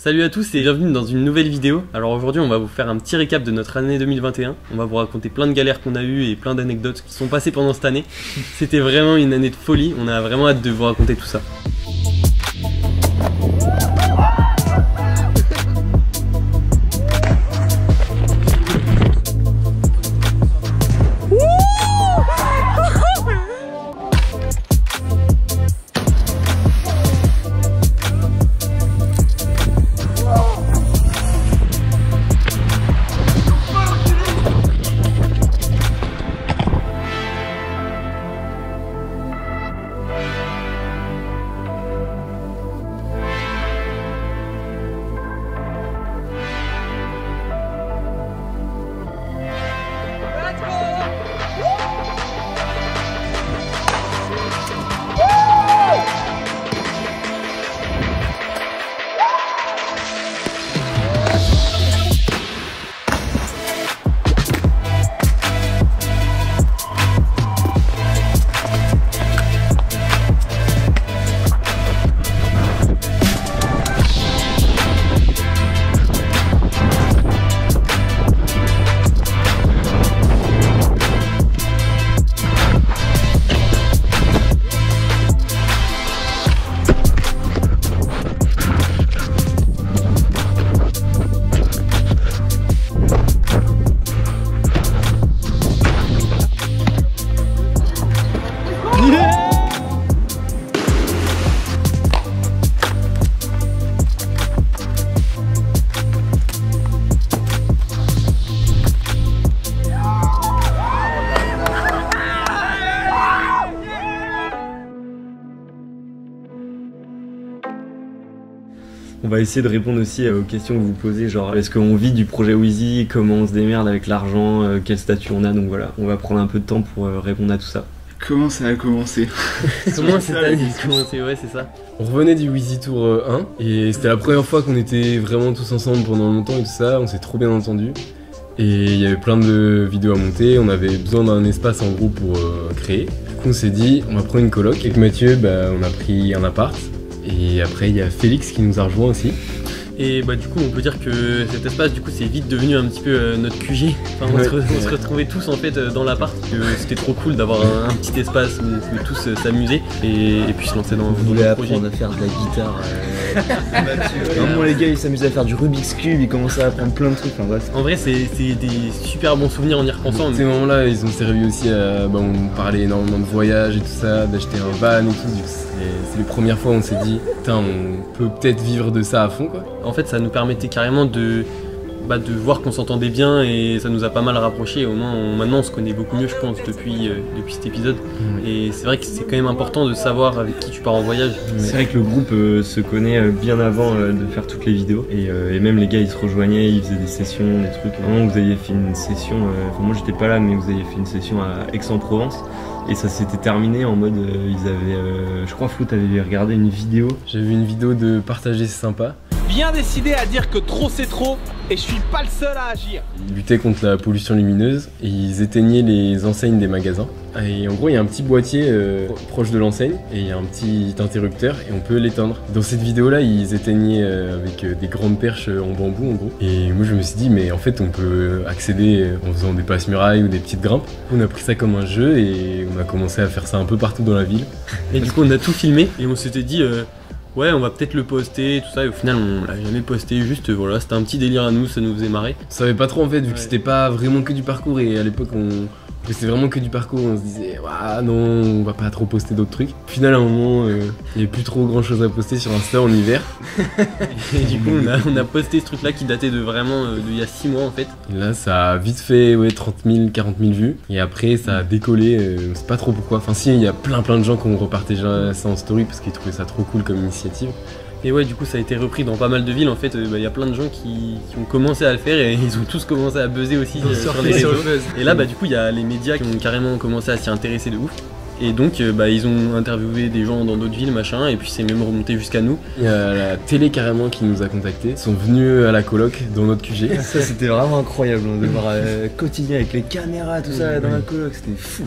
Salut à tous et bienvenue dans une nouvelle vidéo. Alors aujourd'hui on va vous faire un petit récap de notre année 2021. On va vous raconter plein de galères qu'on a eues et plein d'anecdotes qui sont passées pendant cette année. C'était vraiment une année de folie, on a vraiment hâte de vous raconter tout ça. On va essayer de répondre aussi aux questions que vous posez, genre est-ce qu'on vit du projet Wheezy, comment on se démerde avec l'argent, quel statut on a, donc voilà, on va prendre un peu de temps pour répondre à tout ça. Comment ça a commencé? Comment cette année a commencé? Ouais, c'est ça. On revenait du Wheezy Tour 1 et c'était la première fois qu'on était vraiment tous ensemble pendant longtemps et tout ça, on s'est trop bien entendu. Et il y avait plein de vidéos à monter, on avait besoin d'un espace en groupe pour créer. Du coup on s'est dit on va prendre une coloc. Avec Mathieu, on a pris un appart. Et après il y a Félix qui nous a rejoint aussi. Et bah du coup on peut dire que cet espace du coup c'est vite devenu un petit peu notre QG. Enfin, on se retrouvait tous en fait dans l'appart. C'était trop cool d'avoir un petit espace où on pouvait tous s'amuser et puis se lancer dans le projet. On voulait apprendre à faire de la guitare. Vraiment les gars ils s'amusaient à faire du Rubik's Cube, ils commençaient à apprendre plein de trucs. Enfin, bref. En vrai c'est des super bons souvenirs en y repensant. Ces moments-là ils ont servi aussi à... on parlait énormément de voyages et tout ça, d'acheter un van et tout. C'est les premières fois où on s'est dit putain on peut peut-être vivre de ça à fond quoi. En fait ça nous permettait carrément de voir qu'on s'entendait bien et ça nous a pas mal rapprochés. Au moins maintenant on se connaît beaucoup mieux je pense depuis cet épisode. Et c'est vrai que c'est quand même important de savoir avec qui tu pars en voyage. C'est vrai que le groupe se connaît bien avant de faire toutes les vidéos et même les gars ils se rejoignaient, ils faisaient des sessions, des trucs. Vraiment vous aviez fait une session, moi j'étais pas là mais vous aviez fait une session à Aix-en-Provence. Et ça s'était terminé en mode, ils avaient, je crois Flo t'avais regardé une vidéo. J'avais vu une vidéo de partager c'est sympa. Bien décidé à dire que trop c'est trop et je suis pas le seul à agir. Ils luttaient contre la pollution lumineuse et ils éteignaient les enseignes des magasins. Et en gros il y a un petit boîtier proche de l'enseigne et il y a un petit interrupteur et on peut l'éteindre. Dans cette vidéo là ils éteignaient avec des grandes perches en bambou en gros. Et moi je me suis dit mais en fait on peut accéder en faisant des passe-murailles ou des petites grimpes. On a pris ça comme un jeu et on a commencé à faire ça un peu partout dans la ville. Et du coup on a tout filmé et on s'était dit ouais on va peut-être le poster tout ça et au final on l'a jamais posté, juste voilà c'était un petit délire à nous, ça nous faisait marrer. On savait pas trop en fait vu que c'était pas vraiment que du parcours et à l'époque c'était vraiment que du parcours, on se disait ah non on va pas trop poster d'autres trucs. Au final à un moment il y avait plus trop grand chose à poster sur Insta en hiver. Et du coup on a posté ce truc là qui datait de vraiment d'il y a 6 mois en fait. Et là ça a vite fait 30 000, 40 000 vues et après ça a décollé, on sait pas trop pourquoi. Enfin si il y a plein de gens qui ont repartagé ça en story parce qu'ils trouvaient ça trop cool comme initiative. Et ouais du coup ça a été repris dans pas mal de villes en fait, y a plein de gens qui ont commencé à le faire et ils ont tous commencé à buzzer aussi sur les réseaux. Et là du coup il y a les médias qui ont carrément commencé à s'y intéresser de ouf. Et donc ils ont interviewé des gens dans d'autres villes, machin, et puis c'est même remonté jusqu'à nous. Il y a la télé carrément qui nous a contactés, ils sont venus à la coloc dans notre QG. Ça c'était vraiment incroyable de voir quotidien avec les caméras, tout ça dans la coloc, c'était fou.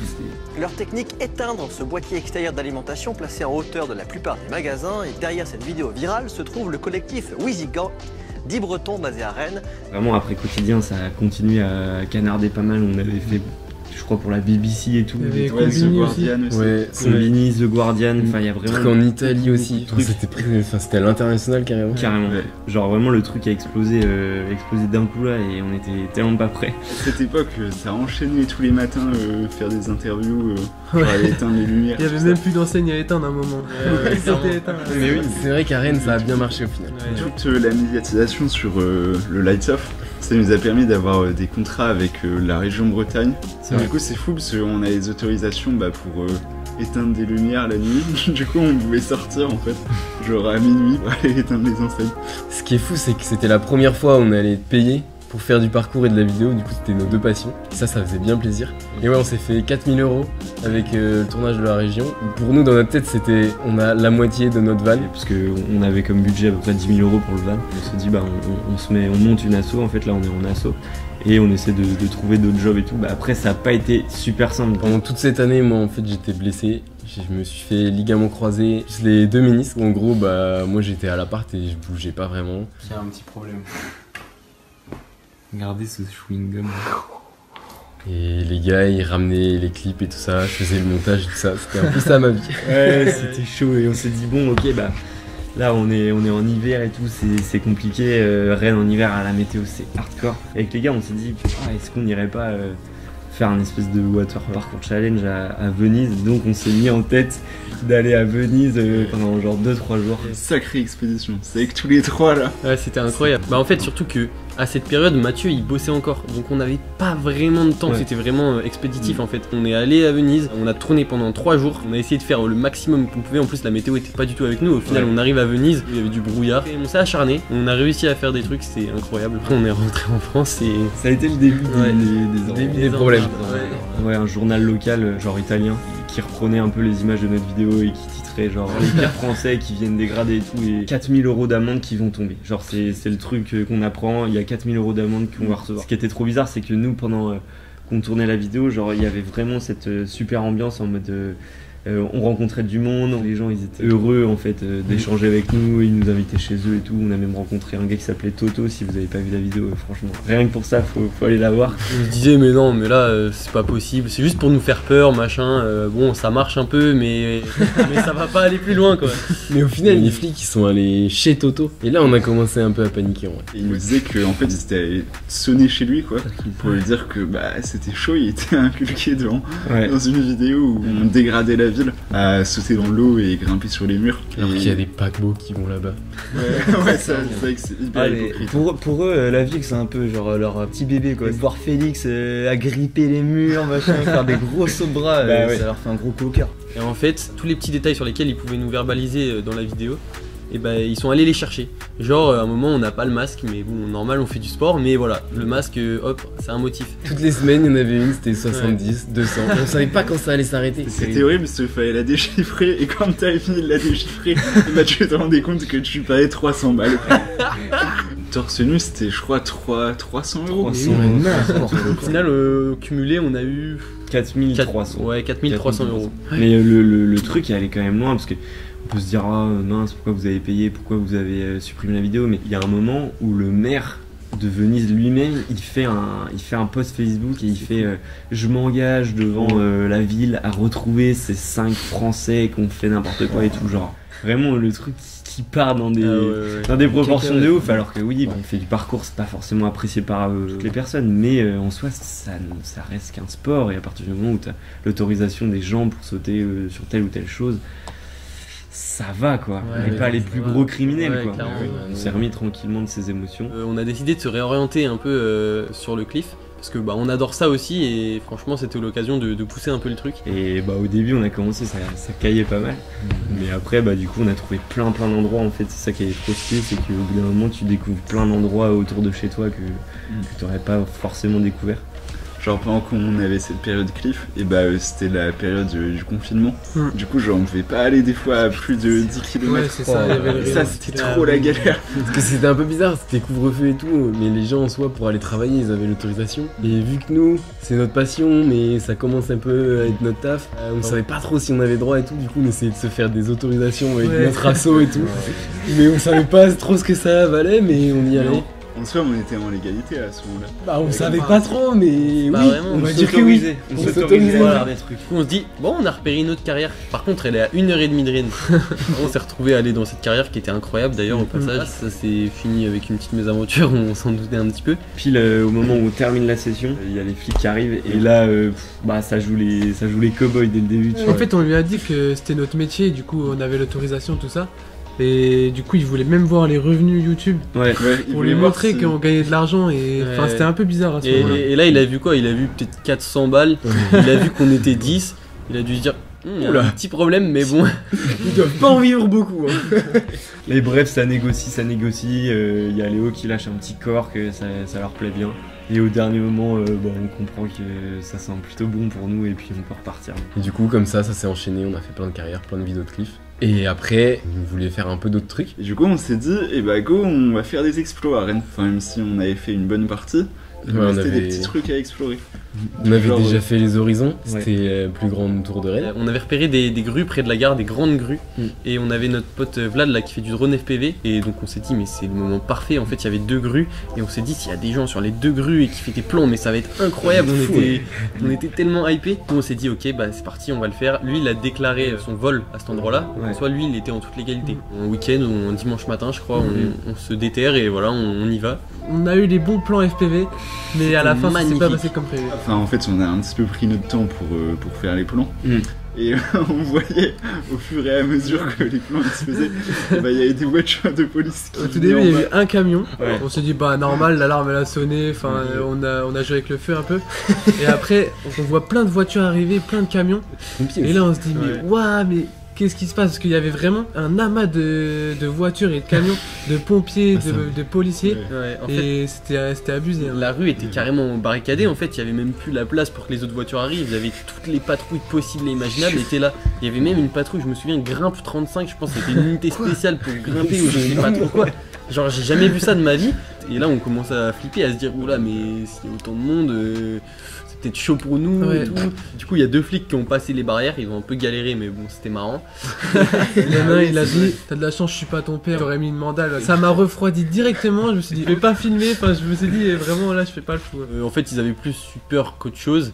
Leur technique, éteindre ce boîtier extérieur d'alimentation placé en hauteur de la plupart des magasins. Et derrière cette vidéo virale se trouve le collectif Wizigan, 10 Bretons basés à Rennes. Vraiment après quotidien ça a continué à canarder pas mal, on avait fait je crois pour la BBC et tout. Il y avait The Guardian aussi. Ouais, Combini, The Guardian, enfin il y a vraiment... Truc en Italie aussi, c'était à l'international carrément. Carrément, Ouais. genre vraiment le truc a explosé d'un coup là et on était tellement pas prêts. Cette époque, ça enchaînait tous les matins, faire des interviews, genre aller éteindre les lumières. Il y avait tout même ça. plus d'enseigne à éteindre à un moment. C'était éteint. Mais oui, c'est vrai qu'à Rennes ça a bien marché au final. Toute la médiatisation sur le Lights Off, ça nous a permis d'avoir des contrats avec la région Bretagne. Du coup c'est fou parce qu'on a les autorisations pour éteindre des lumières la nuit. Du coup on pouvait sortir en fait, genre à minuit pour aller éteindre les enseignes. Ce qui est fou, c'est que c'était la première fois où on allait payer pour faire du parcours et de la vidéo, du coup c'était nos deux passions. Ça faisait bien plaisir. Et ouais, on s'est fait 4 000 € avec le tournage de la région. Pour nous, dans notre tête, c'était on a la moitié de notre van. Parce qu'on avait comme budget à peu près 10 000 € pour le van. On se dit on monte une asso, en fait là on est en asso. Et on essaie de trouver d'autres jobs et tout. Après ça n'a pas été super simple. Pendant toute cette année, moi en fait j'étais blessé. Je me suis fait ligament croisé, les deux ménisques. En gros, moi j'étais à l'appart et je bougeais pas vraiment. Il y a un petit problème. Regardez ce chewing-gum. Et les gars, ils ramenaient les clips et tout ça, je faisais le montage et tout ça. C'était un peu ça ma vie. Ouais, c'était chaud et on s'est dit bon ok là on est en hiver et tout, c'est compliqué. Rennes en hiver à la météo c'est hardcore. Et avec les gars on s'est dit est-ce qu'on irait pas faire un espèce de water parkour challenge à Venise. Donc on s'est mis en tête d'aller à Venise pendant genre 2-3 jours. Sacrée expédition, c'est avec tous les trois là. Ouais, c'était incroyable. En fait, surtout que à cette période, Mathieu il bossait encore, donc on n'avait pas vraiment de temps. Ouais. C'était vraiment expéditif en fait. On est allé à Venise, on a tourné pendant 3 jours, on a essayé de faire le maximum qu'on pouvait. En plus, la météo était pas du tout avec nous. Au final, on arrive à Venise, il y avait du brouillard. Et on s'est acharné, on a réussi à faire des trucs, c'était incroyable. Après, on est rentré en France et Ça a été le début des problèmes. Ouais, un journal local, genre italien, qui reprenait un peu les images de notre vidéo et qui titrait genre les pires français qui viennent dégrader et tout, et 4 000 € d'amende qui vont tomber. Genre c'est le truc qu'on apprend, il y a 4 000 € d'amende qu'on va recevoir. Ce qui était trop bizarre, c'est que nous, pendant qu'on tournait la vidéo, genre il y avait vraiment cette super ambiance en mode... on rencontrait du monde, les gens ils étaient heureux en fait d'échanger avec nous, ils nous invitaient chez eux et tout. On a même rencontré un gars qui s'appelait Toto, si vous avez pas vu la vidéo, franchement, rien que pour ça faut aller la voir. on se disait mais non, mais là c'est pas possible, c'est juste pour nous faire peur, machin. Bon, ça marche un peu, mais ça va pas aller plus loin quoi. Mais au final, les flics ils sont allés chez Toto. Et là, on a commencé un peu à paniquer en vrai. Et il nous disait qu'en fait ils étaient allés sonner chez lui quoi, pour lui dire que c'était chaud, il était inculqué dans une vidéo où on dégradait la ville à sauter dans l'eau et grimper sur les murs. Alors qu'il y a des paquebots qui vont là-bas. Ouais, c'est vrai que c'est hyper hypocrite. Pour eux, la ville c'est un peu genre leur petit bébé quoi. Voir Félix agripper les murs, machin, faire des gros sauts de bras, ça leur fait un gros coqueur. Et en fait, tous les petits détails sur lesquels ils pouvaient nous verbaliser dans la vidéo, et ils sont allés les chercher. Genre à un moment on n'a pas le masque, mais bon, normal on fait du sport, mais voilà, le masque, hop, c'est un motif. Toutes les semaines, il y en avait une, c'était 70, 200. On savait pas quand ça allait s'arrêter. C'était horrible parce qu'il fallait la déchiffrer, et quand t'avais fini de la déchiffrer, tu te rendais compte que tu payais 300 balles. Torse nu c'était je crois 300 €. Au final, cumulé, on a eu 4300. Ouais, 4300 €. Mais le truc il allait quand même loin parce que on peut se dire mince, pourquoi vous avez payé, pourquoi vous avez supprimé la vidéo, mais il y a un moment où le maire de Venise lui-même il fait un post Facebook et il fait je m'engage devant la ville à retrouver ces 5 Français qui ont fait n'importe quoi et tout, genre vraiment le truc qui part dans des proportions de ouf, alors que oui, on fait du parcours, c'est pas forcément apprécié par toutes les personnes, mais en soi ça reste qu'un sport, et à partir du moment où tu as l'autorisation des gens pour sauter sur telle ou telle chose, ça va quoi, on n'est pas les plus gros criminels quoi. On s'est remis tranquillement de ses émotions. On a décidé de se réorienter un peu sur le cliff, parce que on adore ça aussi, et franchement c'était l'occasion de pousser un peu le truc. Et au début on a commencé, ça caillait pas mal, mais après du coup on a trouvé plein d'endroits en fait. C'est ça qui est trop stylé, c'est qu'au bout d'un moment tu découvres plein d'endroits autour de chez toi que tu n'aurais pas forcément découvert. genre pendant qu'on avait cette période Cliff, et bah c'était la période du confinement. Du coup, genre on pouvait pas aller des fois à plus de 10 km. Ouais, c'est ça, il y avait le Ça, c'était trop la galère. Parce que c'était un peu bizarre, c'était couvre-feu et tout, mais les gens en soi pour aller travailler ils avaient l'autorisation. Et vu que nous, c'est notre passion, mais ça commence un peu à être notre taf, on savait pas trop si on avait droit et tout, du coup on essayait de se faire des autorisations avec notre asso et tout. Mais on savait pas trop ce que ça valait, mais on y allait. En soi, on était en légalité à ce moment-là. Bah on savait pas trop, mais Bah, oui, vraiment, on va dire que oui. On On s'autorisait s'autorisait. à Voilà. faire des trucs. Du coup, on se dit, bon, on a repéré une autre carrière. Par contre, elle est à 1h30 de Rennes. On s'est retrouvé à aller dans cette carrière qui était incroyable d'ailleurs au passage. Ça s'est fini avec une petite mésaventure, on s'en doutait un petit peu. Pile au moment où on termine la session, il y a les flics qui arrivent et là, bah ça joue les cow-boys dès le début. Tu En vois. fait, on lui a dit que c'était notre métier, du coup, on avait l'autorisation, tout ça. Et du coup, il voulait même voir les revenus YouTube Ouais. pour lui montrer qu'on gagnait de l'argent. Et enfin, Ouais. c'était un peu bizarre à ce moment-là. Et là, il a vu quoi? Il a vu peut-être 400 balles. Il a vu qu'on était 10. Il a dû se dire, il y a un petit problème, mais bon. Ils doivent pas en vivre beaucoup. Et bref, ça négocie. Il y a Léo qui lâche un petit corps que ça leur plaît bien. Et au dernier moment, bah, on comprend que ça semble plutôt bon pour nous et puis on peut repartir. Et du coup, comme ça s'est enchaîné, on a fait plein de carrières, plein de vidéos de Cliff. Et après, on voulait faire un peu d'autres trucs. Et du coup, on s'est dit, eh bah go, on va faire des exploits à Rennes. Enfin, même si on avait fait une bonne partie, il Ouais, on restait avait- des petits trucs à explorer. On avait Genre, déjà fait les Horizons, Ouais. c'était le plus grand tour de Rennes. On avait repéré des grues près de la gare, des grandes grues. Et on avait notre pote Vlad là qui fait du drone FPV. Et donc on s'est dit, mais c'est le moment parfait. En fait, il y avait 2 grues. Et on s'est dit, s'il y a des gens sur les 2 grues et qui fait des plans, mais ça va être incroyable. On était tellement hypés. Donc on s'est dit, ok, bah c'est parti, on va le faire. Lui, il a déclaré son vol à cet endroit-là. Ouais. Soit lui, il était en toute légalité. Un week-end ou un dimanche matin, je crois, on se déterre et voilà, on y va. On a eu les bons plans FPV, mais à la fin, ça s'est magnifique. pas passé comme prévu. Enfin, en fait, on a un petit peu pris notre temps pour faire les plans. Et on voyait au fur et à mesure que les plans ils se faisaient, et bah, il y avait des voitures de police qui Au tout venaient début, en il y bas. a eu un camion. Ouais. On s'est dit, bah normal, l'alarme elle a sonné. Enfin, on a joué avec le feu un peu. Et après, on voit plein de voitures arriver, plein de camions. Et là, on se dit, mais waouh, mais qu'est-ce qui se passe? Parce qu'il y avait vraiment un amas de voitures et de camions, de pompiers, de policiers. Ouais, en fait, Et c'était abusé. Hein. la rue était carrément barricadée, en fait il y avait même plus la place pour que les autres voitures arrivent, il y avait toutes les patrouilles possibles et imaginables étaient là. Il y avait même une patrouille, je me souviens, Grimpe 35, je pense que c'était une unité spéciale pour grimper ou je sais pas trop quoi. Genre j'ai jamais vu ça de ma vie. Et là on commence à flipper, à se dire oula mais s'il y a autant de monde, c'est peut-être chaud pour nous Ouais. et tout. Du coup il y a 2 flics qui ont passé les barrières, ils ont un peu galéré mais bon c'était marrant. Il y en a un, il a dit, t'as de la chance, je suis pas ton père, j'aurais mis une mandale. Ça m'a refroidi directement, je me suis dit, je vais pas filmer, enfin je me suis dit, vraiment là je fais pas le fou. En fait ils avaient plus eu peur qu'autre chose.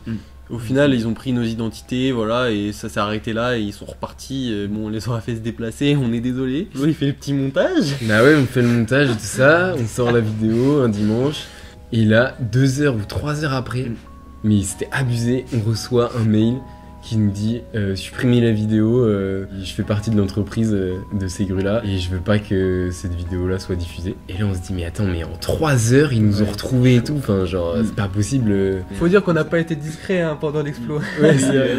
Au final, ils ont pris nos identités, voilà, et ça s'est arrêté là, et ils sont repartis. Bon, on les aura fait se déplacer, on est désolé. Il fait le petit montage. Bah ouais, on fait le montage et tout ça, on sort la vidéo un dimanche, et là, 2 heures ou 3 heures après, mais c'était abusé, on reçoit un mail qui nous dit supprimez la vidéo, je fais partie de l'entreprise de ces grues là et je veux pas que cette vidéo là soit diffusée. Et là on se dit mais attends, mais en 3 heures ils nous ont retrouvés et tout, enfin genre c'est pas possible. Faut dire qu'on n'a pas été discret hein, pendant l'exploit. Ouais, c'est vrai.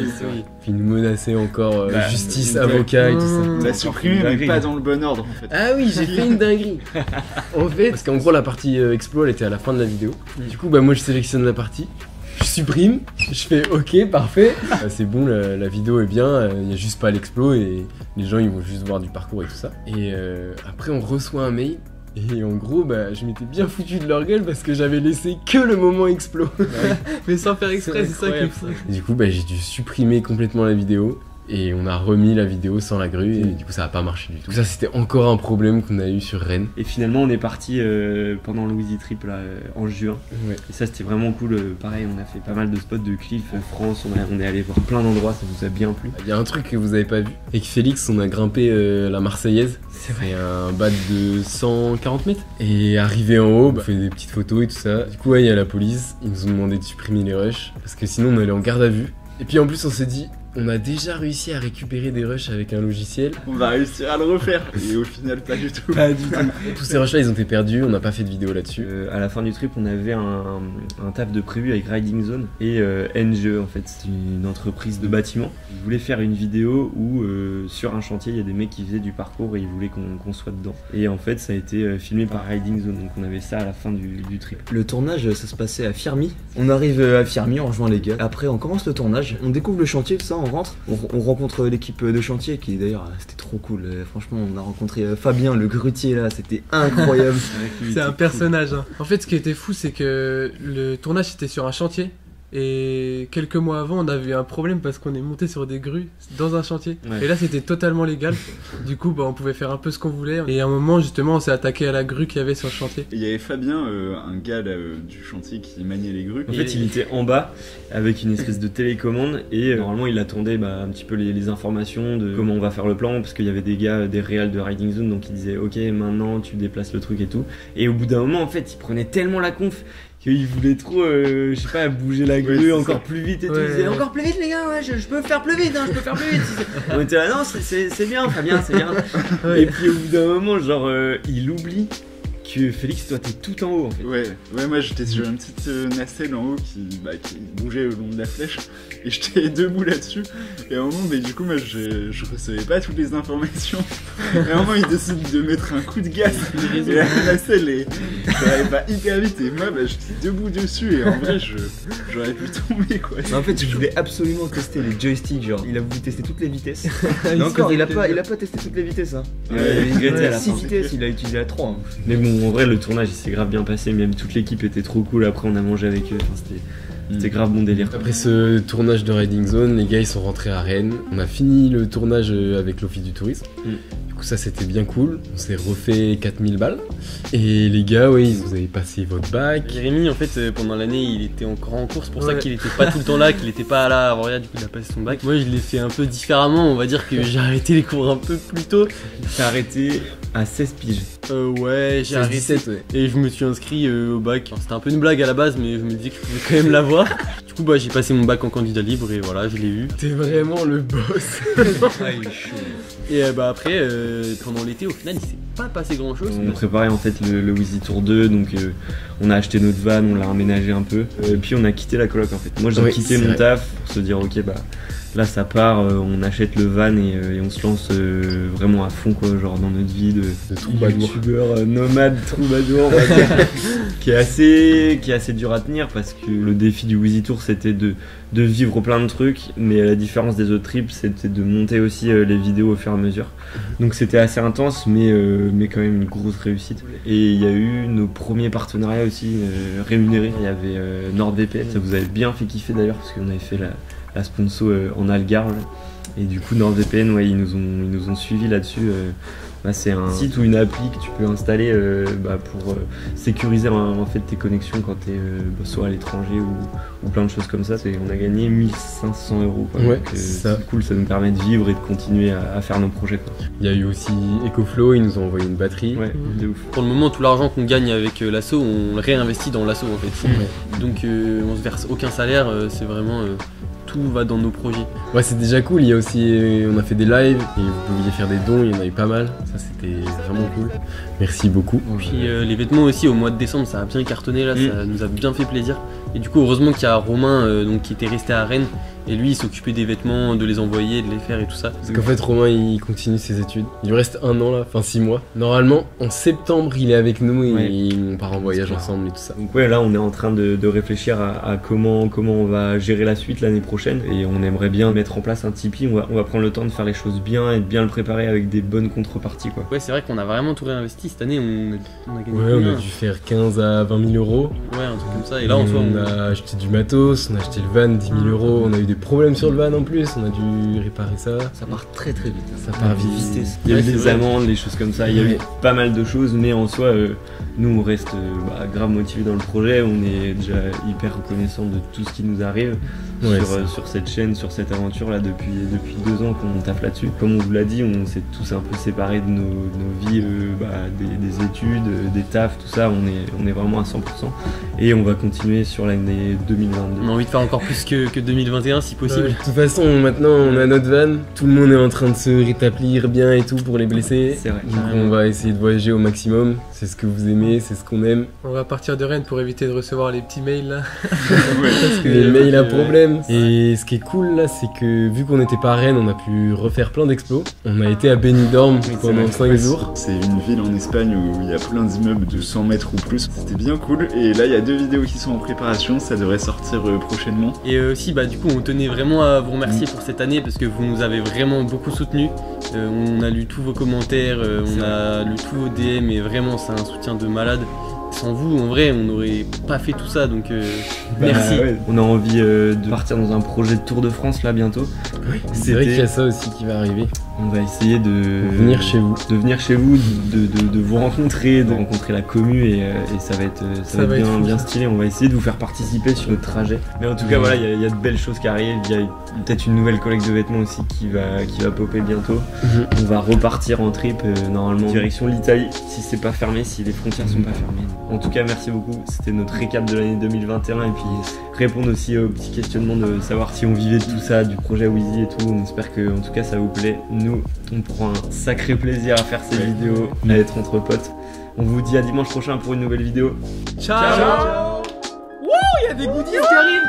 Puis ils nous menaçaient encore justice, avocat et tout ça. On l'a supprimé, mais pas dans le bon ordre en fait. Ah oui, j'ai fait une dinguerie. En fait, parce qu'en gros la partie exploit elle était à la fin de la vidéo. Du coup bah moi je sélectionne la partie, je supprime, je fais ok parfait. C'est bon, la vidéo est bien, il y a juste pas l'explo et les gens ils vont juste voir du parcours et tout ça. Et après on reçoit un mail. Et en gros, bah, je m'étais bien foutu de leur gueule parce que j'avais laissé que le moment explo. Mais sans faire exprès, c'est ça qui est fou. Et du coup, bah, j'ai dû supprimer complètement la vidéo. Et on a remis la vidéo sans la grue et du coup ça a pas marché du tout. Ça c'était encore un problème qu'on a eu sur Rennes. Et finalement on est parti pendant le Wheezy Trip là, en juin. Ouais. Et ça c'était vraiment cool. Pareil, on a fait pas mal de spots de Cliff France, on est allé voir plein d'endroits, ça nous a bien plu. Il y a un truc que vous avez pas vu. Avec Félix on a grimpé la Marseillaise. C'est un bas de 140 mètres. Et arrivé en haut, bah, on fait des petites photos et tout ça. Du coup ouais, il y a la police, ils nous ont demandé de supprimer les rushs parce que sinon on allait en garde à vue. Et puis en plus on s'est dit on a déjà réussi à récupérer des rushs avec un logiciel. On va réussir à le refaire. Et au final, pas du tout. Pas du tout. Tous ces rushs là ils ont été perdus, on n'a pas fait de vidéo là-dessus. À la fin du trip, on avait un taf de prévu avec Riding Zone et NGE en fait, c'est une entreprise de bâtiment. Ils voulaient faire une vidéo où sur un chantier il y a des mecs qui faisaient du parcours et ils voulaient qu'on soit dedans. Et en fait ça a été filmé par Riding Zone, donc on avait ça à la fin du trip. Le tournage ça se passait à Firmi. On arrive à Firmi, on rejoint les gars. Après on commence le tournage, on découvre le chantier, tout ça, on rentre. On rencontre l'équipe de chantier qui d'ailleurs c'était trop cool. Franchement on a rencontré Fabien le grutier là, c'était incroyable. C'est un personnage. Hein. En fait ce qui était fou c'est que le tournage était sur un chantier. Et quelques mois avant, on avait un problème parce qu'on est monté sur des grues dans un chantier. Ouais. Et là, c'était totalement légal. Du coup, on pouvait faire un peu ce qu'on voulait. Et à un moment, justement, on s'est attaqué à la grue qu'il y avait sur le chantier. Il y avait Fabien, un gars là, du chantier qui maniait les grues. En fait, il était en bas avec une espèce de télécommande et normalement, il attendait un petit peu les informations de comment on va faire le plan parce qu'il y avait des gars, des réals de Riding Zone, donc ils disaient ok, maintenant tu déplaces le truc et tout. Et au bout d'un moment, en fait, il prenait tellement la conf qu'il voulait trop, je sais pas, bouger la grue encore plus vite et tout. Il disait encore plus vite les gars, ouais, je peux faire plus vite, hein, je peux faire plus vite. On était là, non, c'est bien, Fabien, c'est bien. Et puis au bout d'un moment, genre, il oublie que Félix, toi t'es tout en haut en fait. Ouais, moi j'étais sur une petite nacelle en haut qui bougeait au long de la flèche et j'étais debout là-dessus. Et à un moment, du coup, moi je recevais pas toutes les informations. Et à un moment, il décide de mettre un coup de gaz. Et la nacelle, ça allait pas hyper vite. Et moi, j'étais debout dessus. Et en vrai, j'aurais pu tomber quoi. En fait, je voulais absolument tester les joysticks. Genre, il a voulu tester toutes les vitesses. Et encore, il a pas testé toutes les vitesses. Hein. Il regrettait à la 6 vitesses, il a utilisé la 3. Hein. Mais bon, en vrai, le tournage il s'est grave bien passé, même toute l'équipe était trop cool. Après, on a mangé avec eux, c'était grave bon délire. Après ce tournage de Riding Zone, les gars ils sont rentrés à Rennes. On a fini le tournage avec l'Office du Tourisme. Du coup, ça c'était bien cool. On s'est refait 4000 balles. Et les gars, vous avez passé votre bac. Jérémy, en fait, pendant l'année, il était encore en course, pour ça qu'il était pas tout le temps là, qu'il était pas là à Avoriaz, du coup, il a passé son bac. Moi, je l'ai fait un peu différemment. On va dire que j'ai arrêté les cours un peu plus tôt. J'ai arrêté à 16 piges. Ouais, j'ai arrêté 17, et je me suis inscrit au bac. Enfin, c'était un peu une blague à la base, mais je me disais que je pouvais quand même l'avoir. Du coup, j'ai passé mon bac en candidat libre et voilà, je l'ai eu. T'es vraiment le boss. Il est chaud. Et après, pendant l'été, au final, il s'est pas passé grand chose. On préparait en fait le Wheezy Tour 2, donc on a acheté notre van, on l'a aménagé un peu. Puis on a quitté la coloc en fait. Moi j'ai quitté mon taf pour se dire ok, là ça part, on achète le van et on se lance vraiment à fond quoi, genre dans notre vie de youtubeur nomade troubadour, qui est assez dur à tenir parce que le défi du Wheezy Tour c'était de vivre plein de trucs, mais la différence des autres trips c'était de monter aussi les vidéos au fur et à mesure. Donc c'était assez intense mais quand même une grosse réussite. Et il y a eu nos premiers partenariats aussi rémunérés. Il y avait NordVPN, ça vous avait bien fait kiffer d'ailleurs parce qu'on avait fait la sponsor en Algarve et du coup NordVPN ils nous ont suivis là-dessus. C'est un site ou une appli que tu peux installer pour sécuriser en fait tes connexions quand t'es soit à l'étranger ou plein de choses comme ça. On a gagné 1500 €. Ouais, c'est cool, ça nous permet de vivre et de continuer à faire nos projets. Quoi. Il y a eu aussi EcoFlow, ils nous ont envoyé une batterie. Ouais, de ouf. Pour le moment, tout l'argent qu'on gagne avec l'asso, on le réinvestit dans l'asso en fait. Donc on se verse aucun salaire, c'est vraiment... tout va dans nos projets. Ouais, c'est déjà cool. Il y a aussi, on a fait des lives et vous pouviez faire des dons, il y en a eu pas mal. Ça, c'était vraiment cool. Merci beaucoup. Puis les vêtements aussi, au mois de décembre, ça a bien cartonné là, ça nous a bien fait plaisir. Et du coup, heureusement qu'il y a Romain qui était resté à Rennes. Et lui, il s'occupait des vêtements, de les envoyer, de les faire et tout ça. Parce qu'en fait, Romain, il continue ses études. Il lui reste 1 an là, enfin 6 mois. Normalement, en septembre, il est avec nous et on part en voyage ensemble et tout ça. Donc là, on est en train de réfléchir à comment on va gérer la suite l'année prochaine. Et on aimerait bien mettre en place un Tipeee. On va prendre le temps de faire les choses bien et de bien le préparer avec des bonnes contreparties, quoi. Ouais, c'est vrai qu'on a vraiment tout réinvesti. Cette année, on a gagné on a dû faire 15 à 20 000 €. Ouais, un truc comme ça. Et là, en soi, on a acheté du matos, on a acheté le van, 10 000 €. On a eu des problèmes sur le van en plus, on a dû réparer ça. Ça part très très vite. Ça part vite. Vitesse. Il y a eu des amendes, des choses comme ça. Il y a eu pas mal de choses, mais en soi, nous on reste grave motivés dans le projet. On est déjà hyper reconnaissants de tout ce qui nous arrive sur cette chaîne, sur cette aventure là depuis 2 ans qu'on tape là-dessus. Comme on vous l'a dit, on s'est tous un peu séparés de nos vies, des études, des tafs, tout ça. On est vraiment à 100%. et on va continuer sur l'année 2022. On a envie de faire encore plus que 2021 si possible. De toute façon, maintenant on a notre van, tout le monde est en train de se rétablir bien et tout pour les blessés. C'est vrai. Donc on va essayer de voyager au maximum, c'est ce que vous aimez, c'est ce qu'on aime. On va partir de Rennes pour éviter de recevoir les petits mails là. Parce que les mails à problème. Et ce qui est cool là, c'est que vu qu'on n'était pas à Rennes, on a pu refaire plein d'explos. On a été à Benidorm pendant 5 jours. C'est une ville en Espagne où il y a plein d'immeubles de 100 mètres ou plus. C'était bien cool. Et là, il y a 2 vidéos qui sont en préparation. Ça devrait sortir prochainement. Et aussi, du coup, on tenait vraiment à vous remercier pour cette année parce que vous nous avez vraiment beaucoup soutenus. On a lu tous vos commentaires, on a lu tous vos DM et vraiment, c'est un soutien de malade. Sans vous, en vrai, on n'aurait pas fait tout ça, donc merci. Ouais. On a envie de partir dans un projet de Tour de France là bientôt. Oui, c'est vrai qu'il y a ça aussi qui va arriver. On va essayer de venir chez vous, de vous rencontrer, de rencontrer la commu et ça va être bien stylé. On va essayer de vous faire participer sur notre trajet. Mais en tout cas, voilà, il y a de belles choses qui arrivent. Il y a peut-être une nouvelle collecte de vêtements aussi qui va popper bientôt. On va repartir en trip normalement direction l'Italie si c'est pas fermé, si les frontières sont pas fermées. En tout cas, merci beaucoup. C'était notre récap de l'année 2021 et puis répondre aussi aux petits questionnements de savoir si on vivait de tout ça, du projet Wheezy et tout. On espère que en tout cas ça vous plaît. Nous, on prend un sacré plaisir à faire ces vidéos, à être entre potes. On vous dit à dimanche prochain pour une nouvelle vidéo. Ciao. Wouh, il y a des goodies qui arrivent.